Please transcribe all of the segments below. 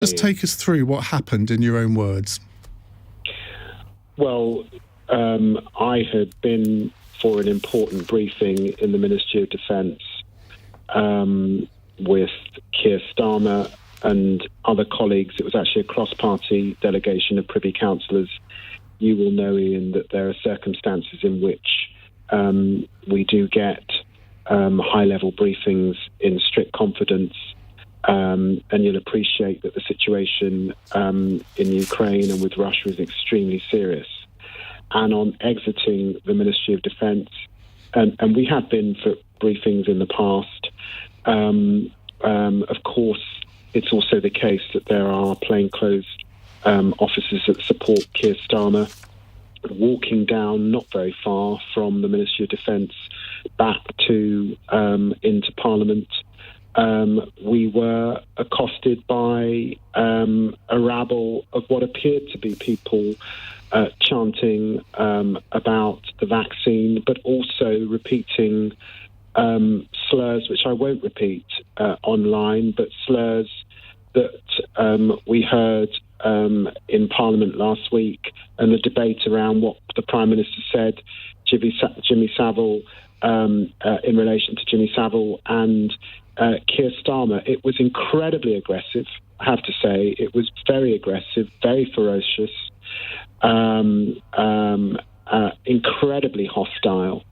Just take us through what happened in your own words. Well, I had been for an important briefing in the Ministry of Defence with Keir Starmer and other colleagues. It was actually a cross-party delegation of Privy Councillors. You will know, Ian, that there are circumstances in which we do get high-level briefings in strict confidence, and you'll appreciate that the situation in Ukraine and with Russia is extremely serious. And on exiting the Ministry of Defence, and we have been for briefings in the past, of course, it's also the case that there are plainclothes officers that support Keir Starmer walking down not very far from the Ministry of Defence back to into Parliament. We were accosted by a rabble of what appeared to be people chanting about the vaccine, but also repeating slurs, which I won't repeat online, but slurs that we heard in Parliament last week, and the debate around what the Prime Minister said, Jimmy Savile, in relation to Jimmy Savile and Keir Starmer. It was incredibly aggressive, I have to say. It was very aggressive, very ferocious, incredibly hostile.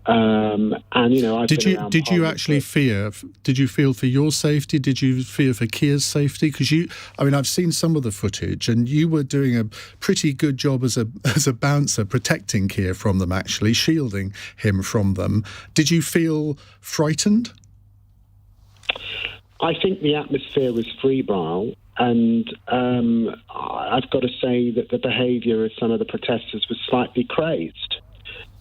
And did you actually fear? Did you feel for your safety? Did you fear for Keir's safety? Because I've seen some of the footage, and you were doing a pretty good job as a bouncer, protecting Keir from them, actually shielding him from them. Did you feel frightened? I think the atmosphere was febrile, and I've got to say that the behaviour of some of the protesters was slightly crazed.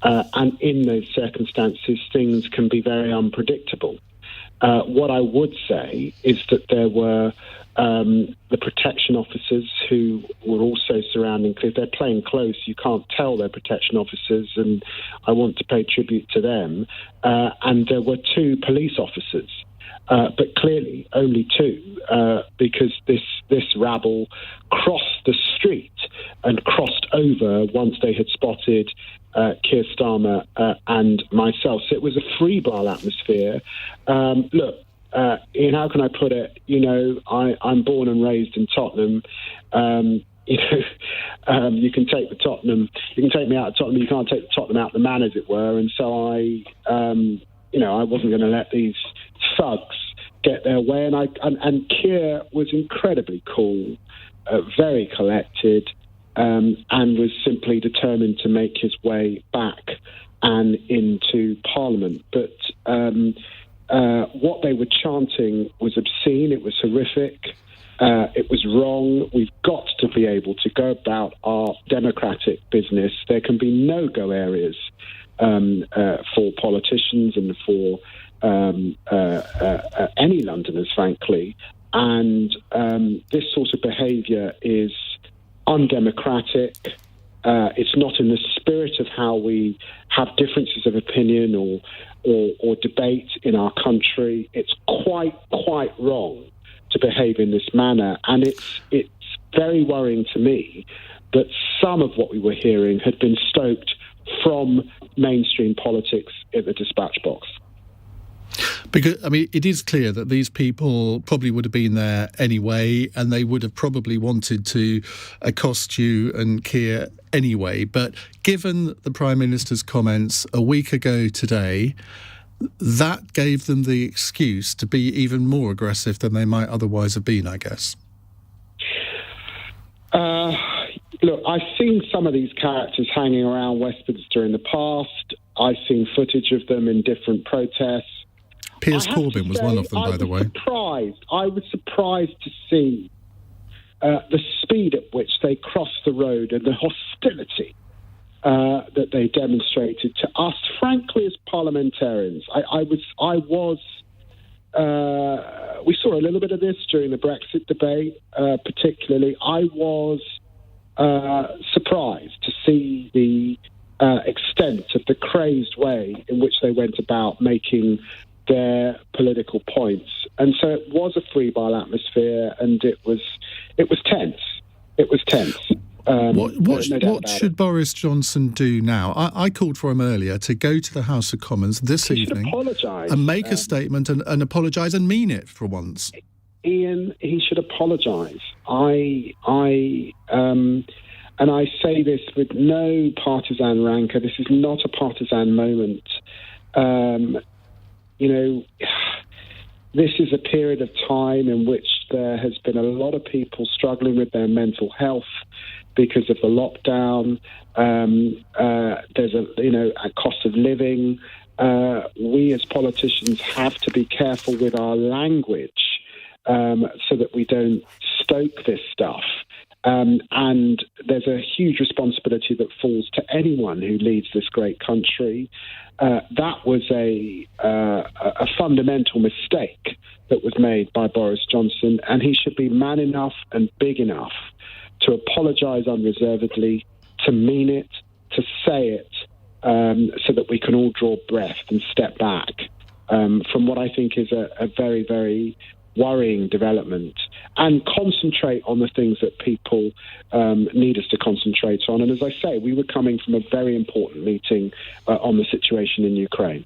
And in those circumstances, things can be very unpredictable. What I would say is that there were the protection officers who were also surrounding, because they're playing close, you can't tell they're protection officers, and I want to pay tribute to them. And there were 2 police officers, but clearly only 2, because this rabble crossed the street and crossed over once they had spotted Keir Starmer and myself. So it was a febrile atmosphere. Look, Ian, how can I put it? I'm born and raised in Tottenham. You can take me out of Tottenham. You can't take Tottenham out of the man, as it were. And so I wasn't going to let these thugs get their way. And Keir was incredibly cool, very collected. And was simply determined to make his way back and into Parliament. But what they were chanting was obscene, it was horrific, it was wrong. We've got to be able to go about our democratic business. There can be no-go areas for politicians and for any Londoners, frankly. And this sort of behaviour is undemocratic. It's not in the spirit of how we have differences of opinion or debate in our country. It's quite wrong to behave in this manner, and it's very worrying to me that some of what we were hearing had been stoked from mainstream politics in the dispatch box. Because, it is clear that these people probably would have been there anyway, and they would have probably wanted to accost you and Keir anyway. But given the Prime Minister's comments a week ago today, that gave them the excuse to be even more aggressive than they might otherwise have been, I guess. Look, I've seen some of these characters hanging around Westminster in the past. I've seen footage of them in different protests. Piers Corbyn was one of them, by the way. I was surprised to see the speed at which they crossed the road and the hostility that they demonstrated to us, frankly, as parliamentarians. We saw a little bit of this during the Brexit debate, particularly. I was surprised to see the extent of the crazed way in which they went about making their political points. And so it was a febrile atmosphere, and it was tense. It was tense. What should Boris Johnson do now? I called for him earlier to go to the House of Commons this evening and make a statement and apologise and mean it for once. Ian, he should apologise. And I say this with no partisan rancour. This is not a partisan moment. This is a period of time in which there has been a lot of people struggling with their mental health because of the lockdown. There's a cost of living. We as politicians have to be careful with our language so that we don't stoke this stuff. And there's a huge responsibility that falls to anyone who leads this great country. That was a fundamental mistake that was made by Boris Johnson, and he should be man enough and big enough to apologise unreservedly, to mean it, to say it, so that we can all draw breath and step back from what I think is a very, very worrying development, and concentrate on the things that people need us to concentrate on. And as I say, we were coming from a very important meeting on the situation in Ukraine.